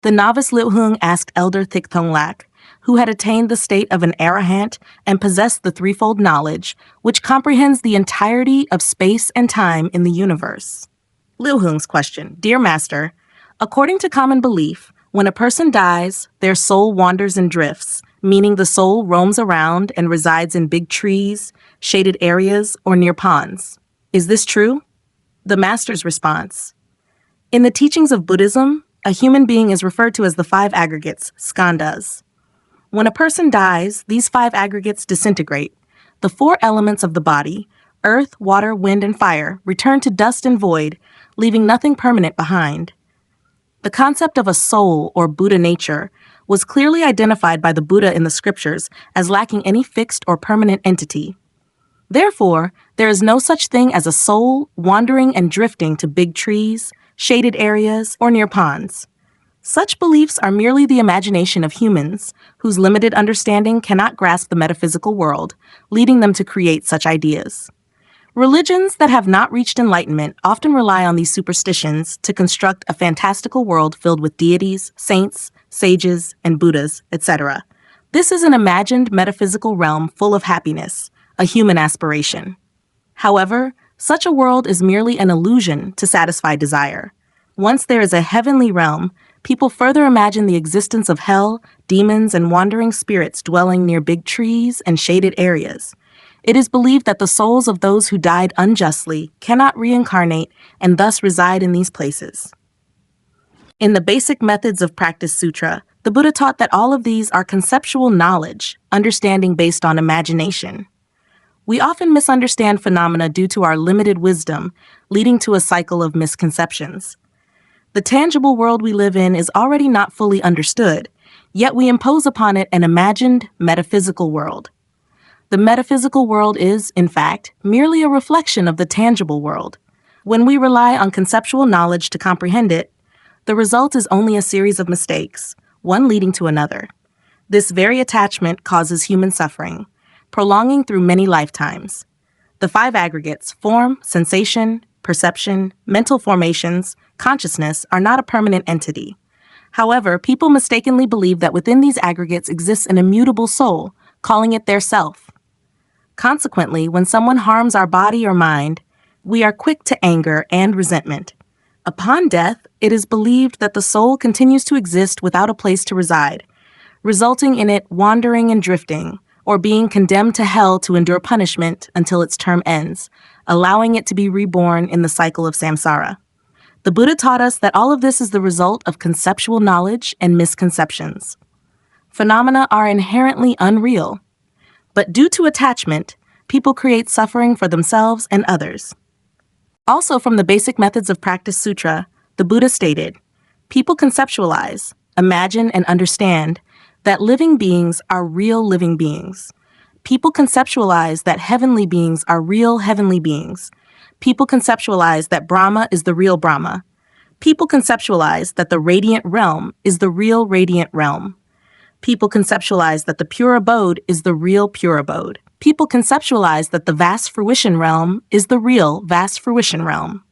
The novice Liu Hung asked Elder Thich Thong Lak, who had attained the state of an arahant and possessed the threefold knowledge, which comprehends the entirety of space and time in the universe. Liu Hung's question: Dear Master, according to common belief, when a person dies, their soul wanders and drifts, meaning the soul roams around and resides in big trees, shaded areas, or near ponds. Is this true? The Master's response: in the teachings of Buddhism, a human being is referred to as the five aggregates, skandhas. When a person dies, these five aggregates disintegrate. The four elements of the body, earth, water, wind, and fire, return to dust and void, leaving nothing permanent behind. The concept of a soul, or Buddha nature, was clearly identified by the Buddha in the scriptures as lacking any fixed or permanent entity. Therefore, there is no such thing as a soul wandering and drifting to big trees, shaded areas, or near ponds. Such beliefs are merely the imagination of humans, whose limited understanding cannot grasp the metaphysical world, leading them to create such ideas. Religions that have not reached enlightenment often rely on these superstitions to construct a fantastical world filled with deities, saints, sages, and Buddhas, etc. This is an imagined metaphysical realm full of happiness, a human aspiration. However, such a world is merely an illusion to satisfy desire. Once there is a heavenly realm, people further imagine the existence of hell, demons, and wandering spirits dwelling near big trees and shaded areas. It is believed that the souls of those who died unjustly cannot reincarnate and thus reside in these places. In the Basic Methods of Practice Sutra, the Buddha taught that all of these are conceptual knowledge, understanding based on imagination. We often misunderstand phenomena due to our limited wisdom, leading to a cycle of misconceptions. The tangible world we live in is already not fully understood, yet we impose upon it an imagined metaphysical world. The metaphysical world is, in fact, merely a reflection of the tangible world. When we rely on conceptual knowledge to comprehend it, the result is only a series of mistakes, one leading to another. This very attachment causes human suffering, prolonging through many lifetimes. The five aggregates, form, sensation, perception, mental formations, consciousness, are not a permanent entity. However, people mistakenly believe that within these aggregates exists an immutable soul, calling it their self. Consequently, when someone harms our body or mind, we are quick to anger and resentment. Upon death, it is believed that the soul continues to exist without a place to reside, resulting in it wandering and drifting, or being condemned to hell to endure punishment until its term ends, allowing it to be reborn in the cycle of samsara. The Buddha taught us that all of this is the result of conceptual knowledge and misconceptions. Phenomena are inherently unreal, but due to attachment, people create suffering for themselves and others. Also from the Basic Methods of Practice Sutra, the Buddha stated, people conceptualize, imagine, and understand that living beings are real living beings. People conceptualize that heavenly beings are real heavenly beings. People conceptualize that Brahma is the real Brahma. People conceptualize that the radiant realm is the real radiant realm. People conceptualize that the pure abode is the real pure abode. People conceptualize that the vast fruition realm is the real vast fruition realm.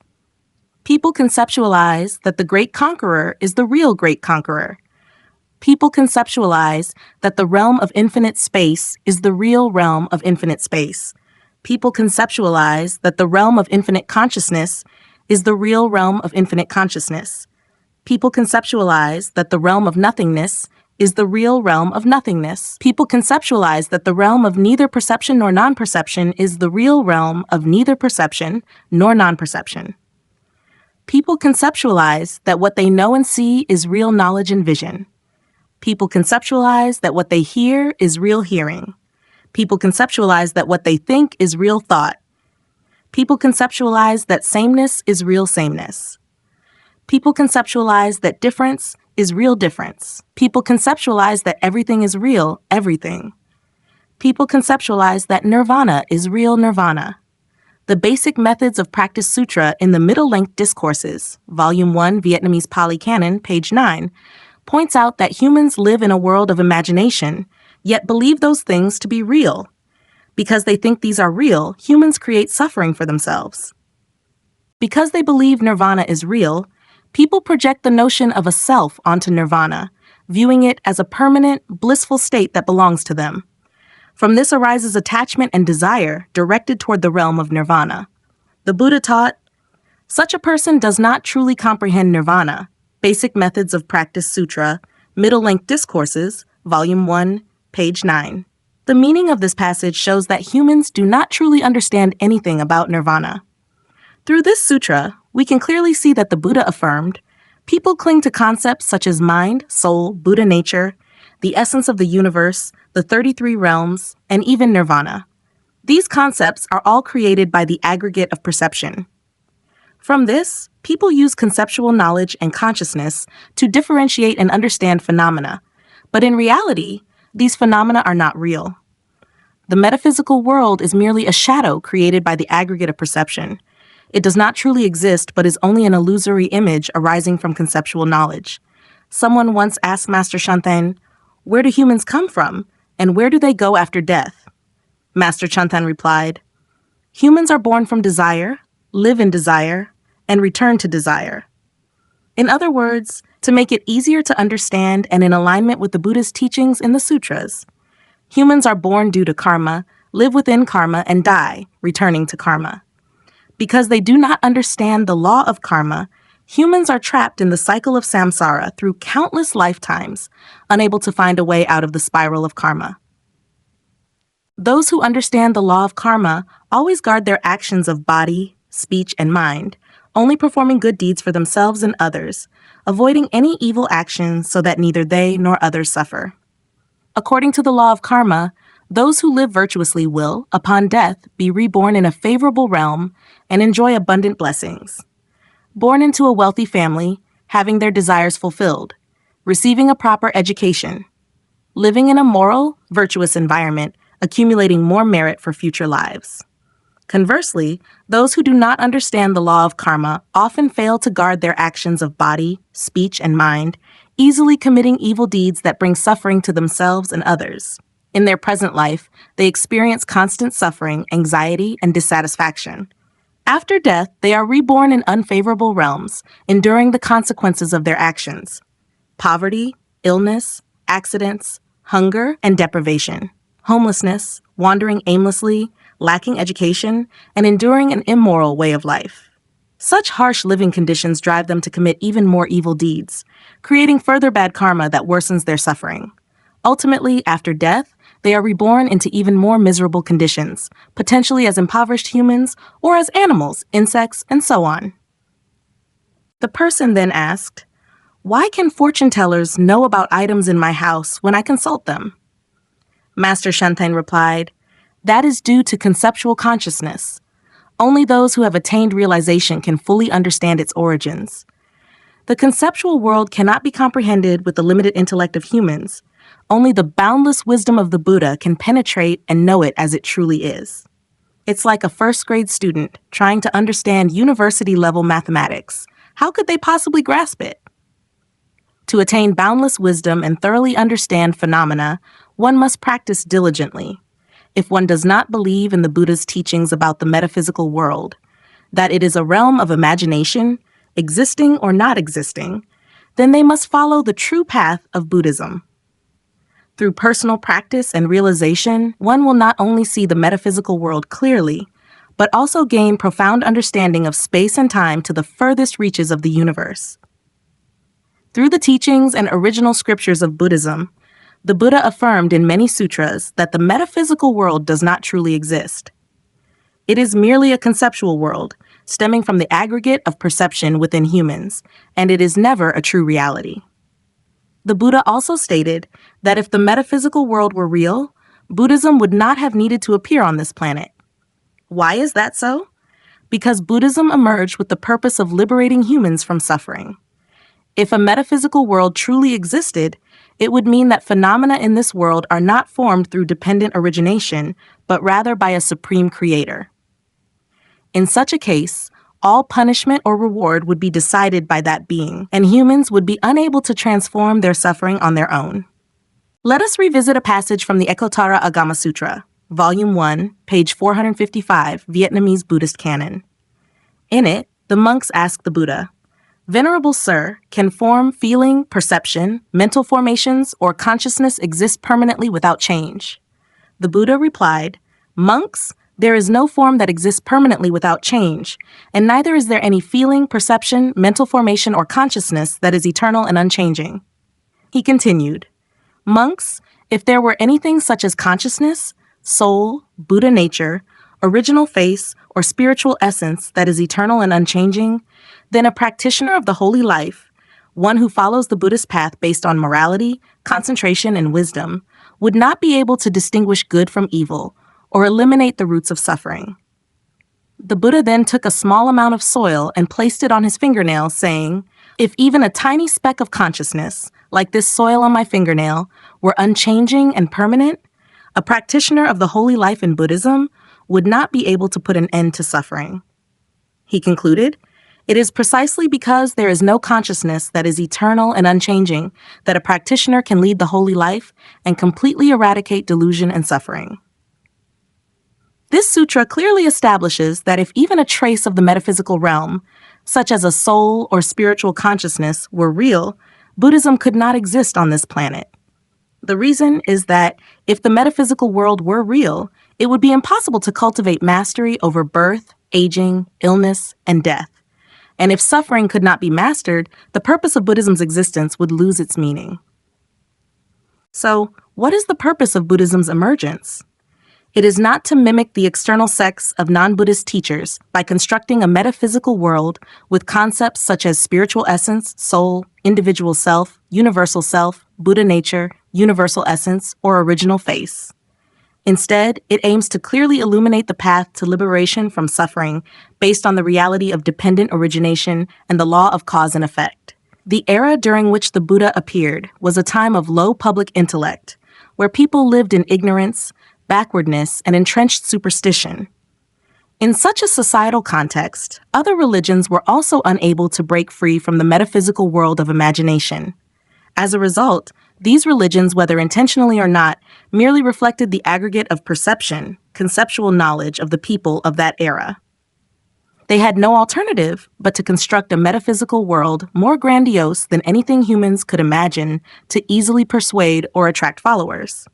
People conceptualize that the great conqueror is the real great conqueror. People conceptualize that the realm of infinite space is the real realm of infinite space. People conceptualize that the realm of infinite consciousness is the real realm of infinite consciousness. People conceptualize that the realm of nothingness is the real realm of nothingness. People conceptualize that the realm of neither perception nor non-perception is the real realm of neither perception nor non-perception. People conceptualize that what they know and see is real knowledge and vision. People conceptualize that what they hear is real hearing. People conceptualize that what they think is real thought. People conceptualize that sameness is real sameness. People conceptualize that difference is real difference. People conceptualize that everything is real everything. People conceptualize that nirvana is real nirvana. The Basic Methods of Practice Sutra in the Middle-Length Discourses, Volume 1, Vietnamese Pali Canon, page 9, points out that humans live in a world of imagination, yet believe those things to be real. Because they think these are real, humans create suffering for themselves. Because they believe nirvana is real, People project the notion of a self onto nirvana, viewing it as a permanent, blissful state that belongs to them. From this arises attachment and desire directed toward the realm of nirvana. The Buddha taught, such a person does not truly comprehend nirvana. Basic Methods of Practice Sutra, Middle-Length Discourses, Volume 1, page 9. The meaning of this passage shows that humans do not truly understand anything about nirvana. Through this sutra, we can clearly see that the Buddha affirmed, people cling to concepts such as mind, soul, Buddha nature, the essence of the universe, the 33 realms, and even nirvana. These concepts are all created by the aggregate of perception. From this, people use conceptual knowledge and consciousness to differentiate and understand phenomena, but in reality, these phenomena are not real. The metaphysical world is merely a shadow created by the aggregate of perception. It does not truly exist, but is only an illusory image arising from conceptual knowledge. Someone once asked Master Shanten, where do humans come from, and where do they go after death? Master Shanten replied, humans are born from desire, live in desire, and return to desire. In other words, to make it easier to understand and in alignment with the Buddha's teachings in the sutras, humans are born due to karma, live within karma, and die, returning to karma. Because they do not understand the law of karma, humans are trapped in the cycle of samsara through countless lifetimes, unable to find a way out of the spiral of karma. Those who understand the law of karma always guard their actions of body, speech, and mind, only performing good deeds for themselves and others, avoiding any evil actions so that neither they nor others suffer. According to the law of karma, those who live virtuously will, upon death, be reborn in a favorable realm and enjoy abundant blessings. Born into a wealthy family, having their desires fulfilled, receiving a proper education, living in a moral, virtuous environment, accumulating more merit for future lives. Conversely, those who do not understand the law of karma often fail to guard their actions of body, speech, and mind, easily committing evil deeds that bring suffering to themselves and others. In their present life, they experience constant suffering, anxiety, and dissatisfaction. After death, they are reborn in unfavorable realms, enduring the consequences of their actions: poverty, illness, accidents, hunger, and deprivation, homelessness, wandering aimlessly, lacking education, and enduring an immoral way of life. Such harsh living conditions drive them to commit even more evil deeds, creating further bad karma that worsens their suffering. Ultimately, after death, they are reborn into even more miserable conditions, potentially as impoverished humans or as animals, insects, and so on. The person then asked, why can fortune tellers know about items in my house when I consult them? Master Shanten replied, that is due to conceptual consciousness. Only those who have attained realization can fully understand its origins. The conceptual world cannot be comprehended with the limited intellect of humans. Only the boundless wisdom of the Buddha can penetrate and know it as it truly is. It's like a first-grade student trying to understand university-level mathematics. How could they possibly grasp it? To attain boundless wisdom and thoroughly understand phenomena, one must practice diligently. If one does not believe in the Buddha's teachings about the metaphysical world, that it is a realm of imagination, existing or not existing, then they must follow the true path of Buddhism. Through personal practice and realization, one will not only see the metaphysical world clearly, but also gain profound understanding of space and time to the furthest reaches of the universe. Through the teachings and original scriptures of Buddhism, the Buddha affirmed in many sutras that the metaphysical world does not truly exist. It is merely a conceptual world, stemming from the aggregate of perception within humans, and it is never a true reality. The Buddha also stated that if the metaphysical world were real, Buddhism would not have needed to appear on this planet. Why is that so? Because Buddhism emerged with the purpose of liberating humans from suffering. If a metaphysical world truly existed, it would mean that phenomena in this world are not formed through dependent origination, but rather by a supreme creator. In such a case, all punishment or reward would be decided by that being, and humans would be unable to transform their suffering on their own. Let us revisit a passage from the Ekottara Agama Sutra, Volume 1, page 455, Vietnamese Buddhist Canon. In it, the monks ask the Buddha, Venerable Sir, can form, feeling, perception, mental formations, or consciousness exist permanently without change? The Buddha replied, Monks, there is no form that exists permanently without change, and neither is there any feeling, perception, mental formation, or consciousness that is eternal and unchanging. He continued, Monks, if there were anything such as consciousness, soul, Buddha nature, original face, or spiritual essence that is eternal and unchanging, then a practitioner of the holy life, one who follows the Buddhist path based on morality, concentration, and wisdom, would not be able to distinguish good from evil or eliminate the roots of suffering. The Buddha then took a small amount of soil and placed it on his fingernail, saying, If even a tiny speck of consciousness, like this soil on my fingernail, were unchanging and permanent, a practitioner of the holy life in Buddhism would not be able to put an end to suffering. He concluded, It is precisely because there is no consciousness that is eternal and unchanging that a practitioner can lead the holy life and completely eradicate delusion and suffering. This sutra clearly establishes that if even a trace of the metaphysical realm, such as a soul or spiritual consciousness, were real, Buddhism could not exist on this planet. The reason is that if the metaphysical world were real, it would be impossible to cultivate mastery over birth, aging, illness, and death. And if suffering could not be mastered, the purpose of Buddhism's existence would lose its meaning. So, what is the purpose of Buddhism's emergence? It is not to mimic the external sects of non-Buddhist teachers by constructing a metaphysical world with concepts such as spiritual essence, soul, individual self, Buddha nature, universal essence, or original face. Instead, it aims to clearly illuminate the path to liberation from suffering based on the reality of dependent origination and the law of cause and effect. The era during which the Buddha appeared was a time of low public intellect, where people lived in ignorance, backwardness, and entrenched superstition. In such a societal context, other religions were also unable to break free from the metaphysical world of imagination. As a result, these religions, whether intentionally or not, merely reflected the aggregate of perception, conceptual knowledge of the people of that era. They had no alternative but to construct a metaphysical world more grandiose than anything humans could imagine to easily persuade or attract followers.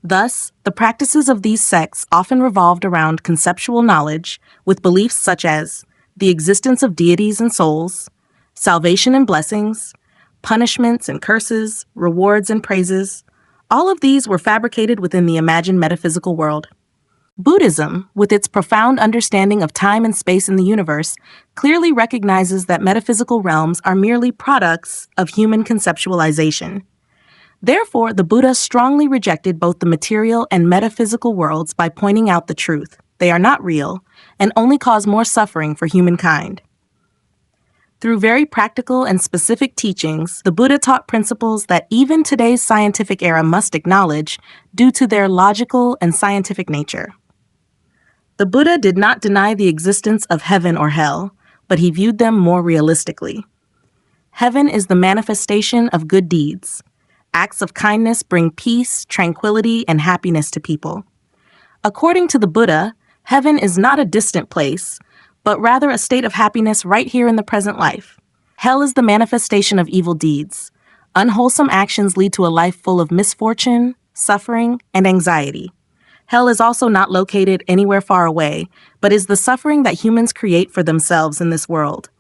Thus, the practices of these sects often revolved around conceptual knowledge with beliefs such as the existence of deities and souls, salvation and blessings, punishments and curses, rewards and praises. All of these were fabricated within the imagined metaphysical world. Buddhism, with its profound understanding of time and space in the universe, clearly recognizes that metaphysical realms are merely products of human conceptualization. Therefore, the Buddha strongly rejected both the material and metaphysical worlds by pointing out the truth. They are not real and only cause more suffering for humankind. Through very practical and specific teachings, the Buddha taught principles that even today's scientific era must acknowledge due to their logical and scientific nature. The Buddha did not deny the existence of heaven or hell, but he viewed them more realistically. Heaven is the manifestation of good deeds. Acts of kindness bring peace, tranquility, and happiness to people. According to the Buddha, heaven is not a distant place, but rather a state of happiness right here in the present life. Hell is the manifestation of evil deeds. Unwholesome actions lead to a life full of misfortune, suffering, and anxiety. Hell is also not located anywhere far away, but is the suffering that humans create for themselves in this world.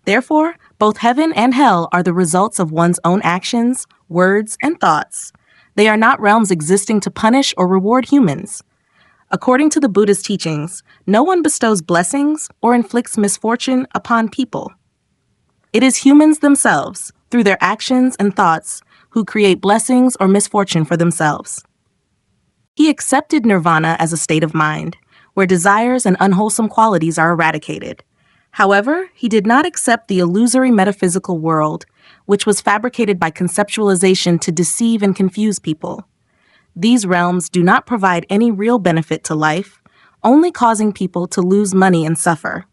Therefore, both heaven and hell are the results of one's own actions, words, and thoughts. They are not realms existing to punish or reward humans. According to the Buddha's teachings, no one bestows blessings or inflicts misfortune upon people. It is humans themselves, through their actions and thoughts, who create blessings or misfortune for themselves. He accepted nirvana as a state of mind, where desires and unwholesome qualities are eradicated. However, he did not accept the illusory metaphysical world, which was fabricated by conceptualization to deceive and confuse people. These realms do not provide any real benefit to life, only causing people to lose money and suffer.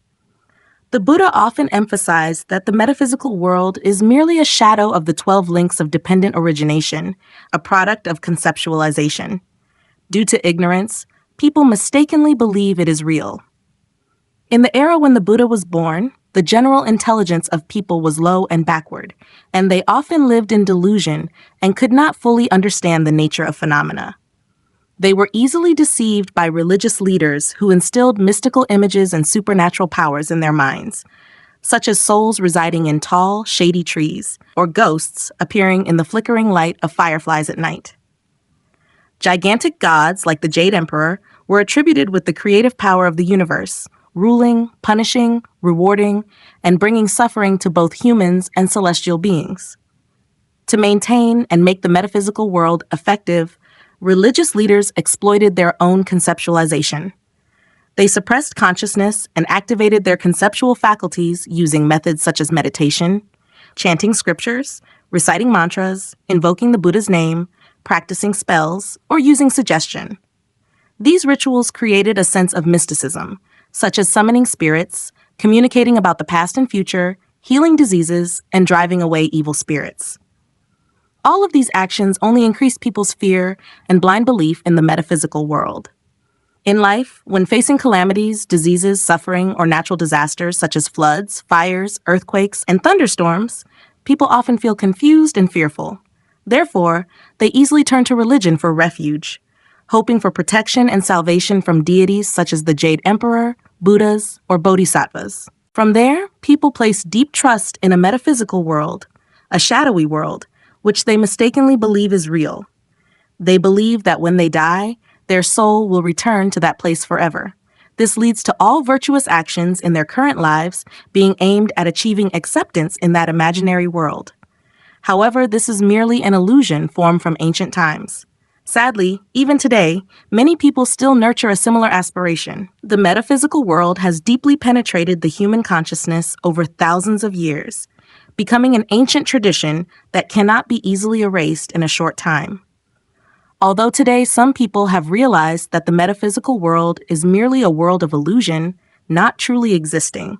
The Buddha often emphasized that the metaphysical world is merely a shadow of the 12 links of dependent origination, a product of conceptualization. Due to ignorance, people mistakenly believe it is real. In the era when the Buddha was born, the general intelligence of people was low and backward, and they often lived in delusion and could not fully understand the nature of phenomena. They were easily deceived by religious leaders who instilled mystical images and supernatural powers in their minds, such as souls residing in tall, shady trees, or ghosts appearing in the flickering light of fireflies at night. Gigantic gods, like the Jade Emperor, were attributed with the creative power of the universe, ruling, punishing, rewarding, and bringing suffering to both humans and celestial beings. To maintain and make the metaphysical world effective, religious leaders exploited their own conceptualization. They suppressed consciousness and activated their conceptual faculties using methods such as meditation, chanting scriptures, reciting mantras, invoking the Buddha's name, practicing spells, or using suggestion. These rituals created a sense of mysticism, such as summoning spirits, communicating about the past and future, healing diseases, and driving away evil spirits. All of these actions only increased people's fear and blind belief in the metaphysical world. In life, when facing calamities, diseases, suffering, or natural disasters such as floods, fires, earthquakes, and thunderstorms, people often feel confused and fearful. Therefore, they easily turn to religion for refuge, hoping for protection and salvation from deities such as the Jade Emperor, Buddhas, or Bodhisattvas. From there, people place deep trust in a metaphysical world, a shadowy world, which they mistakenly believe is real. They believe that when they die, their soul will return to that place forever. This leads to all virtuous actions in their current lives being aimed at achieving acceptance in that imaginary world. However, this is merely an illusion formed from ancient times. Sadly, even today, many people still nurture a similar aspiration. The metaphysical world has deeply penetrated the human consciousness over thousands of years, becoming an ancient tradition that cannot be easily erased in a short time. Although today some people have realized that the metaphysical world is merely a world of illusion, not truly existing,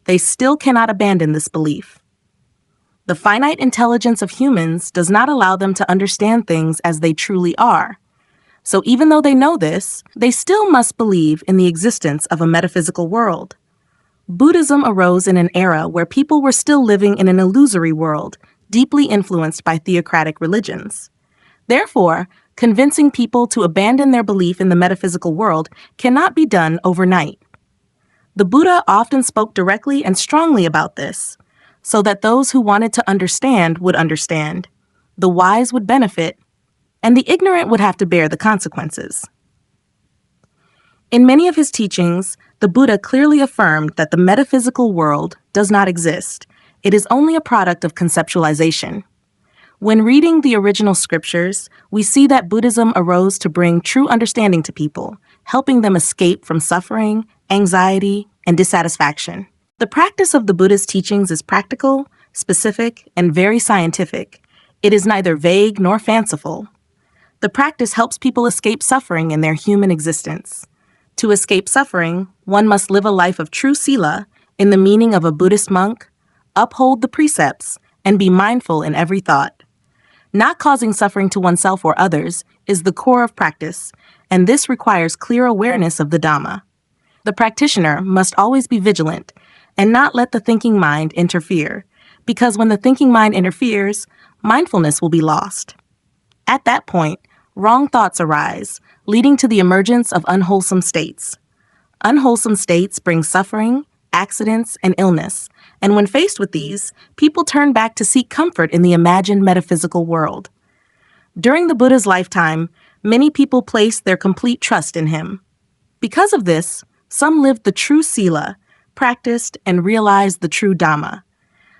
they still cannot abandon this belief. The finite intelligence of humans does not allow them to understand things as they truly are. So even though they know this, they still must believe in the existence of a metaphysical world. Buddhism arose in an era where people were still living in an illusory world, deeply influenced by theocratic religions. Therefore, convincing people to abandon their belief in the metaphysical world cannot be done overnight. The Buddha often spoke directly and strongly about this, so that those who wanted to understand would understand, the wise would benefit, and the ignorant would have to bear the consequences. In many of his teachings, the Buddha clearly affirmed that the metaphysical world does not exist. It is only a product of conceptualization. When reading the original scriptures, we see that Buddhism arose to bring true understanding to people, helping them escape from suffering, anxiety, and dissatisfaction. The practice of the Buddha's teachings is practical, specific, and very scientific. It is neither vague nor fanciful. The practice helps people escape suffering in their human existence. To escape suffering, one must live a life of true sila, in the meaning of a Buddhist monk, uphold the precepts, and be mindful in every thought. Not causing suffering to oneself or others is the core of practice, and this requires clear awareness of the Dhamma. The practitioner must always be vigilant and not let the thinking mind interfere, because when the thinking mind interferes, mindfulness will be lost. At that point, wrong thoughts arise, leading to the emergence of unwholesome states. Unwholesome states bring suffering, accidents, and illness, and when faced with these, people turn back to seek comfort in the imagined metaphysical world. During the Buddha's lifetime, many people placed their complete trust in him. Because of this, some lived the true sila, practiced, and realized the true Dhamma.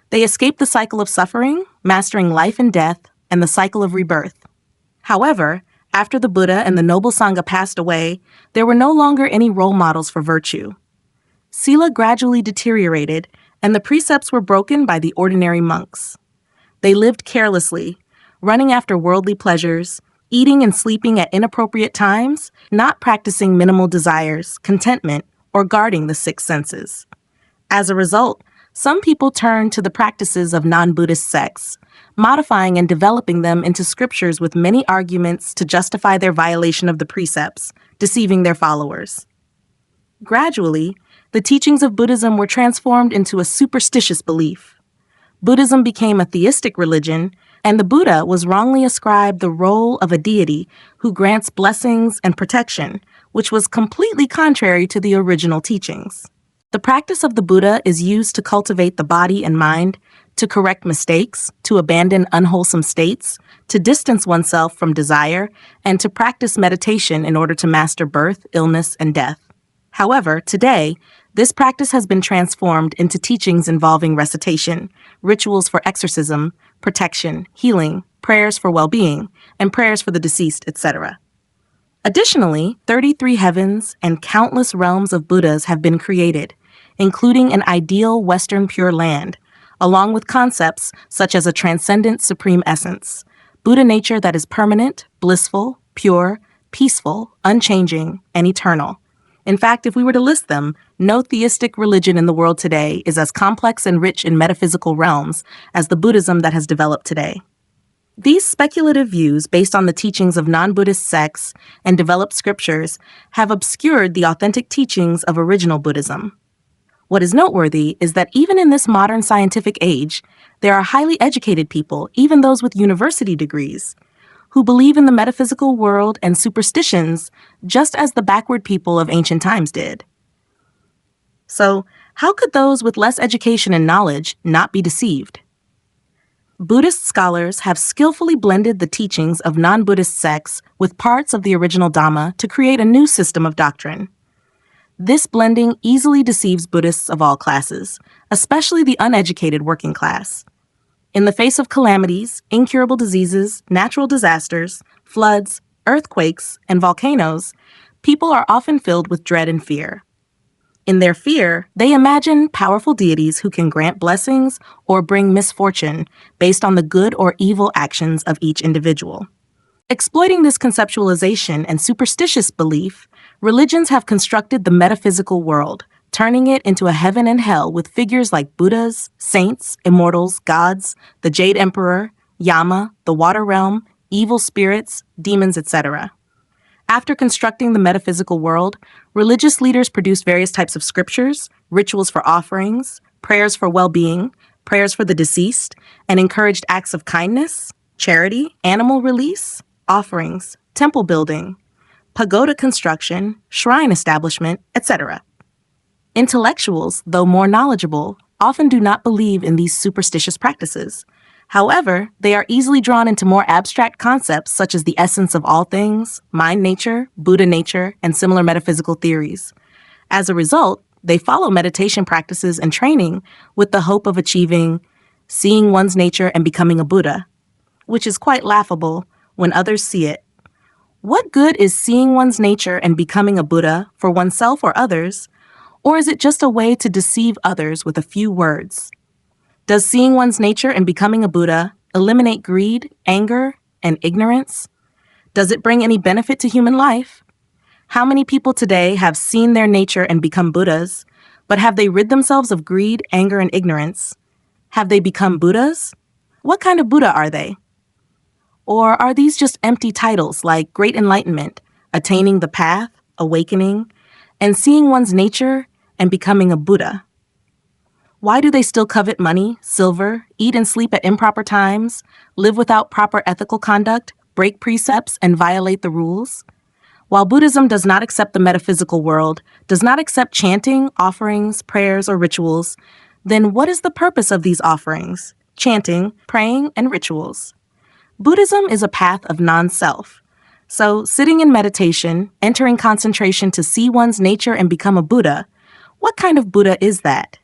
They escaped the cycle of suffering, mastering life and death, and the cycle of rebirth. However, after the Buddha and the noble Sangha passed away, there were no longer any role models for virtue. Sila gradually deteriorated, and the precepts were broken by the ordinary monks. They lived carelessly, running after worldly pleasures, eating and sleeping at inappropriate times, not practicing minimal desires, contentment, or guarding the six senses. As a result, some people turned to the practices of non-Buddhist sects, modifying and developing them into scriptures with many arguments to justify their violation of the precepts, deceiving their followers. Gradually, the teachings of Buddhism were transformed into a superstitious belief. Buddhism became a theistic religion, and the Buddha was wrongly ascribed the role of a deity who grants blessings and protection, which was completely contrary to the original teachings. The practice of the Buddha is used to cultivate the body and mind, to correct mistakes, to abandon unwholesome states, to distance oneself from desire, and to practice meditation in order to master birth, illness, and death. However, today, this practice has been transformed into teachings involving recitation, rituals for exorcism, protection, healing, prayers for well-being, and prayers for the deceased, etc. Additionally, 33 heavens and countless realms of Buddhas have been created, including an ideal Western Pure Land, along with concepts such as a transcendent supreme essence, Buddha nature that is permanent, blissful, pure, peaceful, unchanging, and eternal. In fact, if we were to list them, no theistic religion in the world today is as complex and rich in metaphysical realms as the Buddhism that has developed today. These speculative views, based on the teachings of non-Buddhist sects and developed scriptures, have obscured the authentic teachings of original Buddhism. What is noteworthy is that even in this modern scientific age, there are highly educated people, even those with university degrees, who believe in the metaphysical world and superstitions just as the backward people of ancient times did. So, how could those with less education and knowledge not be deceived? Buddhist scholars have skillfully blended the teachings of non-Buddhist sects with parts of the original Dhamma to create a new system of doctrine. This blending easily deceives Buddhists of all classes, especially the uneducated working class. In the face of calamities, incurable diseases, natural disasters, floods, earthquakes, and volcanoes, people are often filled with dread and fear. In their fear, they imagine powerful deities who can grant blessings or bring misfortune based on the good or evil actions of each individual. Exploiting this conceptualization and superstitious belief, religions have constructed the metaphysical world, turning it into a heaven and hell with figures like Buddhas, saints, immortals, gods, the Jade Emperor, Yama, the Water Realm, evil spirits, demons, etc. After constructing the metaphysical world, religious leaders produced various types of scriptures, rituals for offerings, prayers for well-being, prayers for the deceased, and encouraged acts of kindness, charity, animal release, offerings, temple building, pagoda construction, shrine establishment, etc. Intellectuals, though more knowledgeable, often do not believe in these superstitious practices. However, they are easily drawn into more abstract concepts such as the essence of all things, mind nature, Buddha nature, and similar metaphysical theories. As a result, they follow meditation practices and training with the hope of achieving seeing one's nature and becoming a Buddha, which is quite laughable when others see it. What good is seeing one's nature and becoming a Buddha for oneself or others, or is it just a way to deceive others with a few words? Does seeing one's nature and becoming a Buddha eliminate greed, anger, and ignorance? Does it bring any benefit to human life? How many people today have seen their nature and become Buddhas, but have they rid themselves of greed, anger, and ignorance? Have they become Buddhas? What kind of Buddha are they? Or are these just empty titles like Great Enlightenment, Attaining the Path, Awakening, and Seeing One's Nature and Becoming a Buddha? Why do they still covet money, silver, eat and sleep at improper times, live without proper ethical conduct, break precepts, and violate the rules? While Buddhism does not accept the metaphysical world, does not accept chanting, offerings, prayers, or rituals, then what is the purpose of these offerings, chanting, praying, and rituals? Buddhism is a path of non-self. So, sitting in meditation, entering concentration to see one's nature and become a Buddha, what kind of Buddha is that?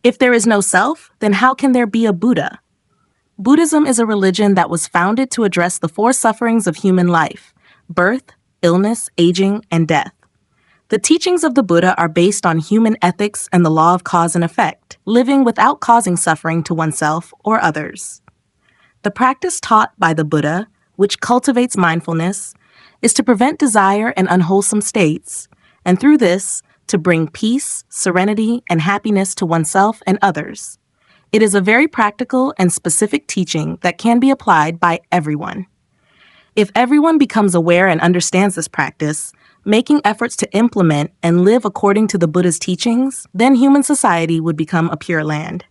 If there is no self, then how can there be a Buddha? Buddhism is a religion that was founded to address the four sufferings of human life: birth, illness, aging, and death. The teachings of the Buddha are based on human ethics and the law of cause and effect, living without causing suffering to oneself or others. The practice taught by the Buddha, which cultivates mindfulness, is to prevent desire and unwholesome states, and through this, to bring peace, serenity, and happiness to oneself and others. It is a very practical and specific teaching that can be applied by everyone. If everyone becomes aware and understands this practice, making efforts to implement and live according to the Buddha's teachings, then human society would become a pure land.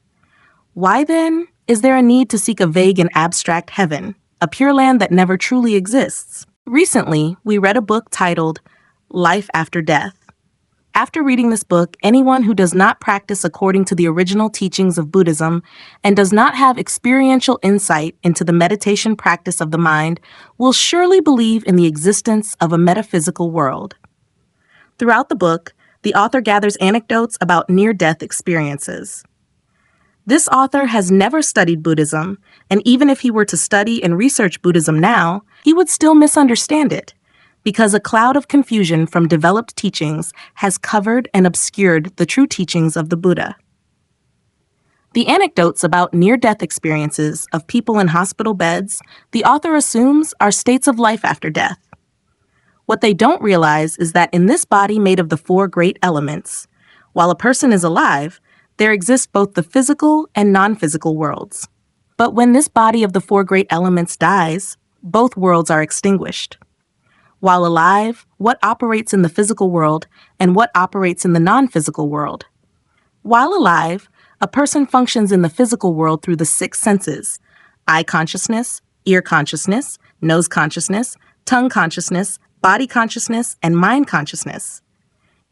Why then is there a need to seek a vague and abstract heaven, a pure land that never truly exists? Recently, we read a book titled Life After Death. After reading this book, anyone who does not practice according to the original teachings of Buddhism and does not have experiential insight into the meditation practice of the mind will surely believe in the existence of a metaphysical world. Throughout the book, the author gathers anecdotes about near-death experiences. This author has never studied Buddhism, and even if he were to study and research Buddhism now, he would still misunderstand it, because a cloud of confusion from developed teachings has covered and obscured the true teachings of the Buddha. The anecdotes about near-death experiences of people in hospital beds, the author assumes are states of life after death. What they don't realize is that in this body made of the four great elements, while a person is alive, there exist both the physical and non-physical worlds. But when this body of the four great elements dies, both worlds are extinguished. While alive, what operates in the physical world and what operates in the non-physical world? While alive, a person functions in the physical world through the six senses: eye consciousness, ear consciousness, nose consciousness, tongue consciousness, body consciousness, and mind consciousness.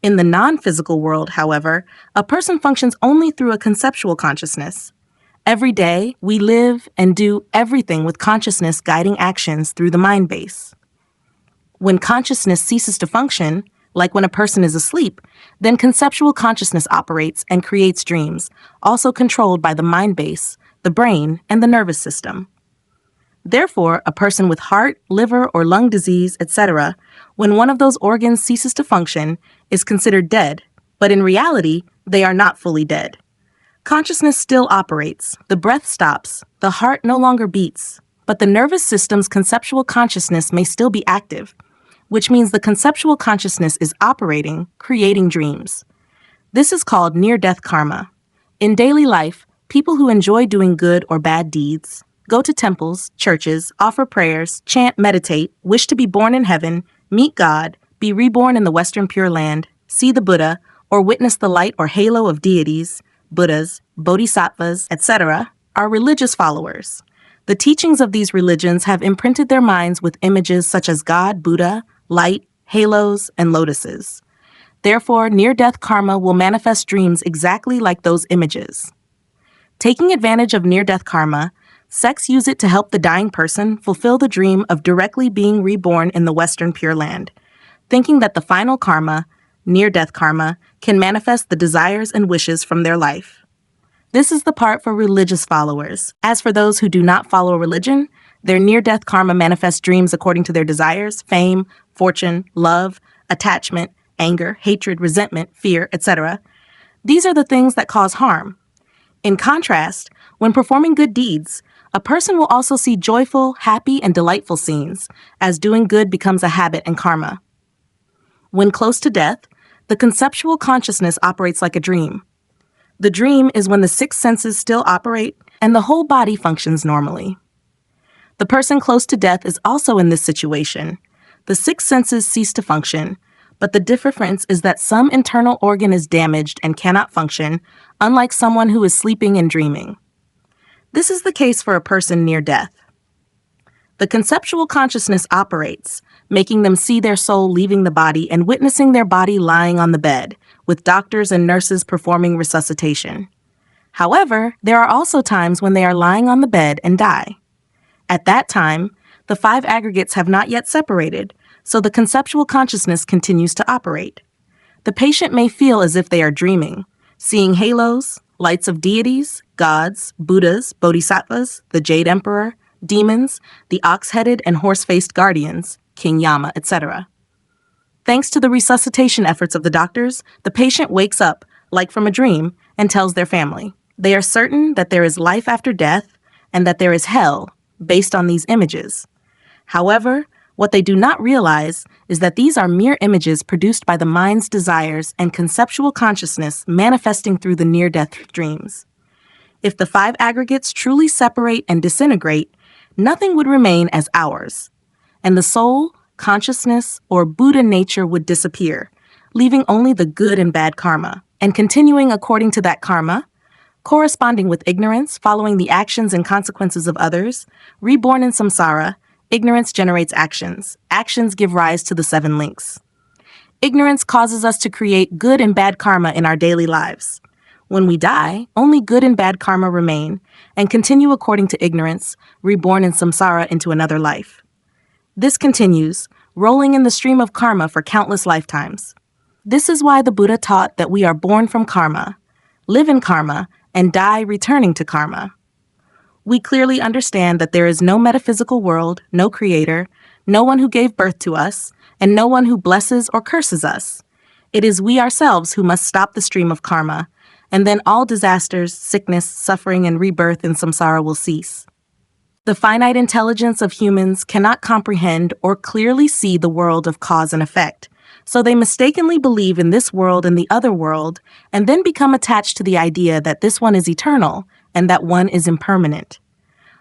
In the non-physical world, however, a person functions only through a conceptual consciousness. Every day, we live and do everything with consciousness guiding actions through the mind base. When consciousness ceases to function, like when a person is asleep, then conceptual consciousness operates and creates dreams, also controlled by the mind base, the brain, and the nervous system. Therefore, a person with heart, liver, or lung disease, etc., when one of those organs ceases to function, is considered dead, but in reality, they are not fully dead. Consciousness still operates, the breath stops, the heart no longer beats, but the nervous system's conceptual consciousness may still be active, which means the conceptual consciousness is operating, creating dreams. This is called near-death karma. In daily life, people who enjoy doing good or bad deeds, go to temples, churches, offer prayers, chant, meditate, wish to be born in heaven, meet God, be reborn in the Western Pure Land, see the Buddha, or witness the light or halo of deities, Buddhas, bodhisattvas, etc., are religious followers. The teachings of these religions have imprinted their minds with images such as God, Buddha, light, halos, and lotuses. Therefore, near-death karma will manifest dreams exactly like those images. Taking advantage of near-death karma, sects use it to help the dying person fulfill the dream of directly being reborn in the Western Pure Land, thinking that the final karma, near-death karma, can manifest the desires and wishes from their life. This is the part for religious followers. As for those who do not follow religion, their near-death karma manifests dreams according to their desires, fame, fortune, love, attachment, anger, hatred, resentment, fear, etc. These are the things that cause harm. In contrast, when performing good deeds, a person will also see joyful, happy, and delightful scenes, as doing good becomes a habit and karma. When close to death, the conceptual consciousness operates like a dream. The dream is when the six senses still operate and the whole body functions normally. The person close to death is also in this situation. The six senses cease to function, but the difference is that some internal organ is damaged and cannot function, unlike someone who is sleeping and dreaming. This is the case for a person near death. The conceptual consciousness operates, making them see their soul leaving the body and witnessing their body lying on the bed, with doctors and nurses performing resuscitation. However, there are also times when they are lying on the bed and die. At that time, the five aggregates have not yet separated, so the conceptual consciousness continues to operate. The patient may feel as if they are dreaming, seeing halos, lights of deities, gods, Buddhas, bodhisattvas, the Jade Emperor, demons, the ox-headed and horse-faced guardians, King Yama, etc. Thanks to the resuscitation efforts of the doctors, the patient wakes up, like from a dream, and tells their family. They are certain that there is life after death and that there is hell, based on these images. However, what they do not realize is that these are mere images produced by the mind's desires and conceptual consciousness manifesting through the near-death dreams. If the five aggregates truly separate and disintegrate, nothing would remain as ours, and the soul, consciousness, or Buddha nature would disappear, leaving only the good and bad karma, and continuing according to that karma, corresponding with ignorance, following the actions and consequences of others, reborn in samsara, ignorance generates actions. Actions give rise to the 7 links. Ignorance causes us to create good and bad karma in our daily lives. When we die, only good and bad karma remain and continue according to ignorance, reborn in samsara into another life. This continues, rolling in the stream of karma for countless lifetimes. This is why the Buddha taught that we are born from karma, live in karma, and die returning to karma. We clearly understand that there is no metaphysical world, no creator, no one who gave birth to us, and no one who blesses or curses us. It is we ourselves who must stop the stream of karma, and then all disasters, sickness, suffering, and rebirth in samsara will cease. The finite intelligence of humans cannot comprehend or clearly see the world of cause and effect, so they mistakenly believe in this world and the other world, and then become attached to the idea that this one is eternal and that one is impermanent.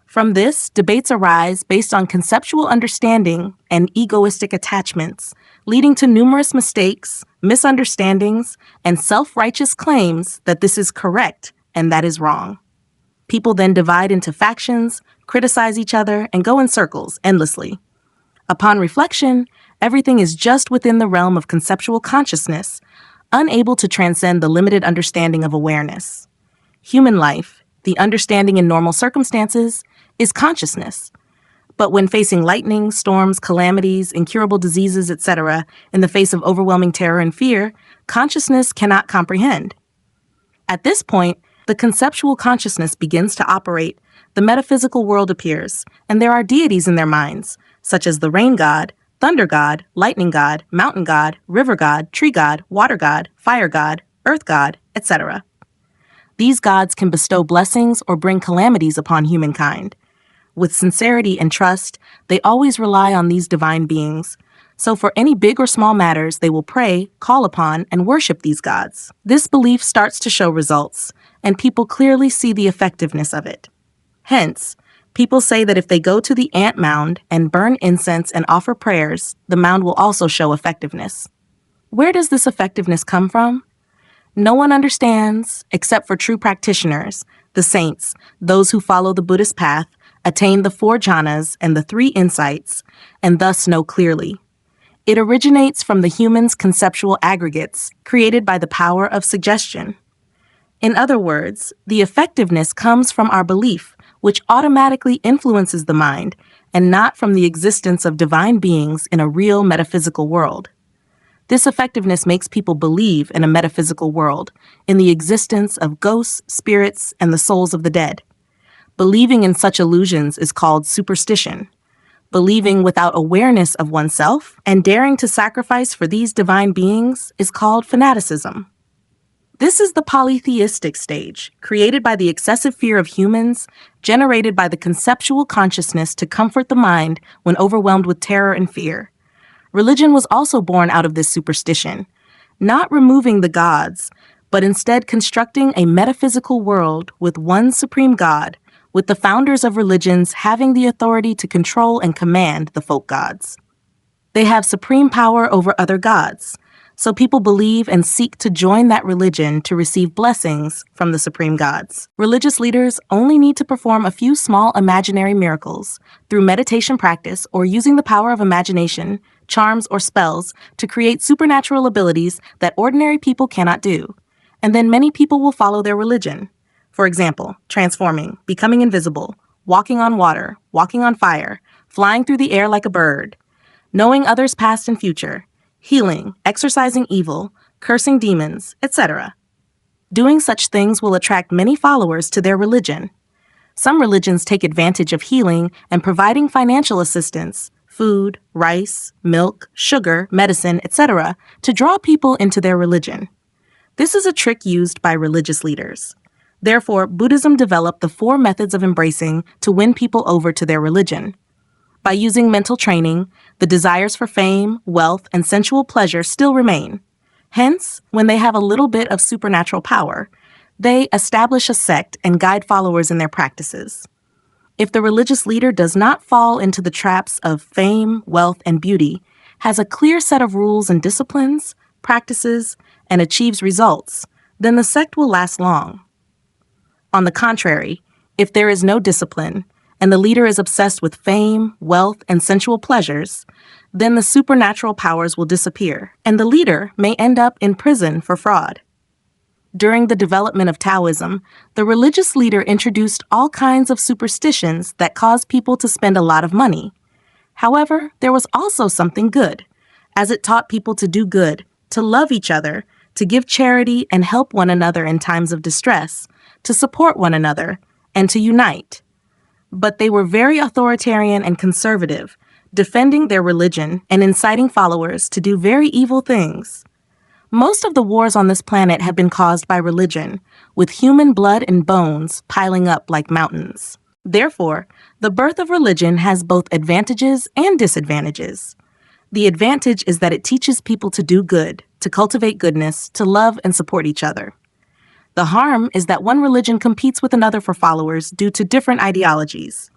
From this, debates arise based on conceptual understanding and egoistic attachments, leading to numerous mistakes, misunderstandings, and self-righteous claims that this is correct and that is wrong. People then divide into factions, criticize each other, and go in circles endlessly. Upon reflection, everything is just within the realm of conceptual consciousness, unable to transcend the limited understanding of awareness. Human life, the understanding in normal circumstances, is consciousness. But when facing lightning, storms, calamities, incurable diseases, etc., in the face of overwhelming terror and fear, consciousness cannot comprehend. At this point, the conceptual consciousness begins to operate, the metaphysical world appears, and there are deities in their minds, such as the rain god, thunder god, lightning god, mountain god, river god, tree god, water god, fire god, earth god, etc. These gods can bestow blessings or bring calamities upon humankind. With sincerity and trust, they always rely on these divine beings. So for any big or small matters, they will pray, call upon, and worship these gods. This belief starts to show results, and people clearly see the effectiveness of it. Hence, people say that if they go to the ant mound and burn incense and offer prayers, the mound will also show effectiveness. Where does this effectiveness come from? No one understands, except for true practitioners, the saints, those who follow the Buddhist path, attain the 4 jhanas and the 3 insights, and thus know clearly. It originates from the human's conceptual aggregates, created by the power of suggestion. In other words, the effectiveness comes from our belief, which automatically influences the mind, and not from the existence of divine beings in a real metaphysical world. This effectiveness makes people believe in a metaphysical world, in the existence of ghosts, spirits, and the souls of the dead. Believing in such illusions is called superstition. Believing without awareness of oneself and daring to sacrifice for these divine beings is called fanaticism. This is the polytheistic stage, created by the excessive fear of humans, generated by the conceptual consciousness to comfort the mind when overwhelmed with terror and fear. Religion was also born out of this superstition, not removing the gods, but instead constructing a metaphysical world with one supreme God, with the founders of religions having the authority to control and command the folk gods. They have supreme power over other gods, so people believe and seek to join that religion to receive blessings from the supreme gods. Religious leaders only need to perform a few small imaginary miracles through meditation practice or using the power of imagination, charms, or spells to create supernatural abilities that ordinary people cannot do, and then many people will follow their religion. For example, transforming, becoming invisible, walking on water, walking on fire, flying through the air like a bird, knowing others' past and future, healing, exorcising evil, cursing demons, etc. Doing such things will attract many followers to their religion. Some religions take advantage of healing and providing financial assistance, food, rice, milk, sugar, medicine, etc., to draw people into their religion. This is a trick used by religious leaders. Therefore, Buddhism developed the 4 methods of embracing to win people over to their religion. By using mental training, the desires for fame, wealth, and sensual pleasure still remain. Hence, when they have a little bit of supernatural power, they establish a sect and guide followers in their practices. If the religious leader does not fall into the traps of fame, wealth, and beauty, has a clear set of rules and disciplines, practices, and achieves results, then the sect will last long. On the contrary, if there is no discipline, and the leader is obsessed with fame, wealth, and sensual pleasures, then the supernatural powers will disappear, and the leader may end up in prison for fraud. During the development of Taoism, the religious leader introduced all kinds of superstitions that caused people to spend a lot of money. However, there was also something good, as it taught people to do good, to love each other, to give charity and help one another in times of distress, to support one another, and to unite. But they were very authoritarian and conservative, defending their religion and inciting followers to do very evil things. Most of the wars on this planet have been caused by religion, with human blood and bones piling up like mountains. Therefore, the birth of religion has both advantages and disadvantages. The advantage is that it teaches people to do good, to cultivate goodness, to love and support each other. The harm is that one religion competes with another for followers due to different ideologies.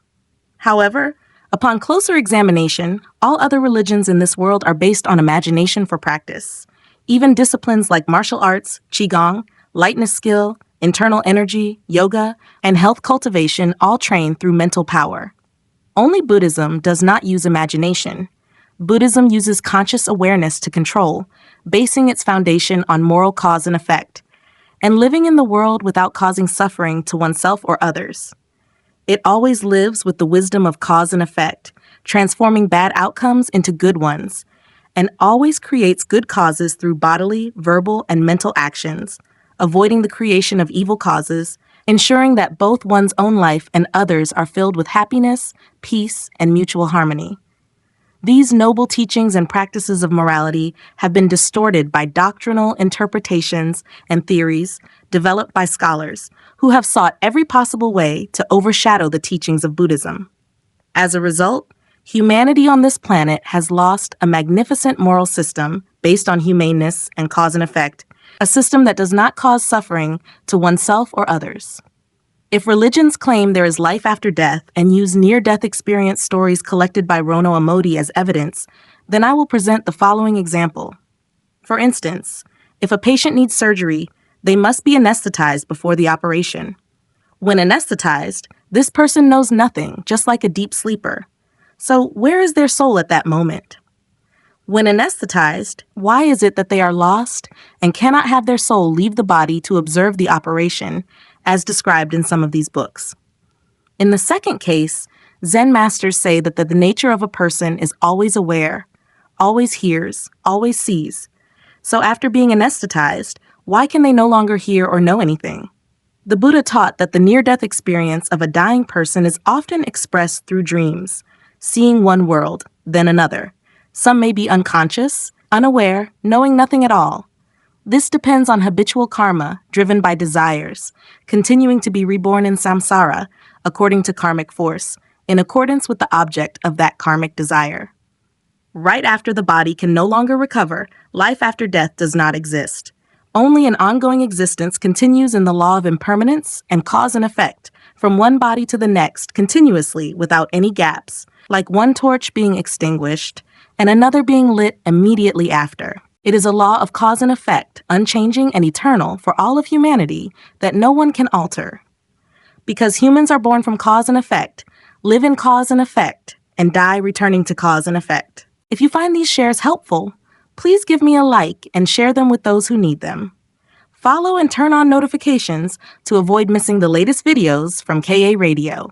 However, upon closer examination, all other religions in this world are based on imagination for practice. Even disciplines like martial arts, qigong, lightness skill, internal energy, yoga, and health cultivation all train through mental power. Only Buddhism does not use imagination. Buddhism uses conscious awareness to control, basing its foundation on moral cause and effect, and living in the world without causing suffering to oneself or others. It always lives with the wisdom of cause and effect, transforming bad outcomes into good ones, and always creates good causes through bodily, verbal, and mental actions, avoiding the creation of evil causes, ensuring that both one's own life and others are filled with happiness, peace, and mutual harmony. These noble teachings and practices of morality have been distorted by doctrinal interpretations and theories developed by scholars who have sought every possible way to overshadow the teachings of Buddhism. As a result, humanity on this planet has lost a magnificent moral system based on humaneness and cause and effect, a system that does not cause suffering to oneself or others. If religions claim there is life after death and use near-death experience stories collected by Rono Amodi as evidence, then I will present the following example. For instance, if a patient needs surgery, they must be anesthetized before the operation. When anesthetized, this person knows nothing, just like a deep sleeper. So where is their soul at that moment? When anesthetized, why is it that they are lost and cannot have their soul leave the body to observe the operation, as described in some of these books? In the second case, Zen masters say that the nature of a person is always aware, always hears, always sees. So after being anesthetized, why can they no longer hear or know anything? The Buddha taught that the near-death experience of a dying person is often expressed through dreams, seeing one world, then another. Some may be unconscious, unaware, knowing nothing at all. This depends on habitual karma driven by desires, continuing to be reborn in samsara, according to karmic force, in accordance with the object of that karmic desire. Right after the body can no longer recover, life after death does not exist. Only an ongoing existence continues in the law of impermanence and cause and effect, from one body to the next, continuously, without any gaps, like one torch being extinguished and another being lit immediately after. It is a law of cause and effect, unchanging and eternal for all of humanity, that no one can alter. Because humans are born from cause and effect, live in cause and effect, and die returning to cause and effect. If you find these shares helpful, please give me a like and share them with those who need them. Follow and turn on notifications to avoid missing the latest videos from KA Radio.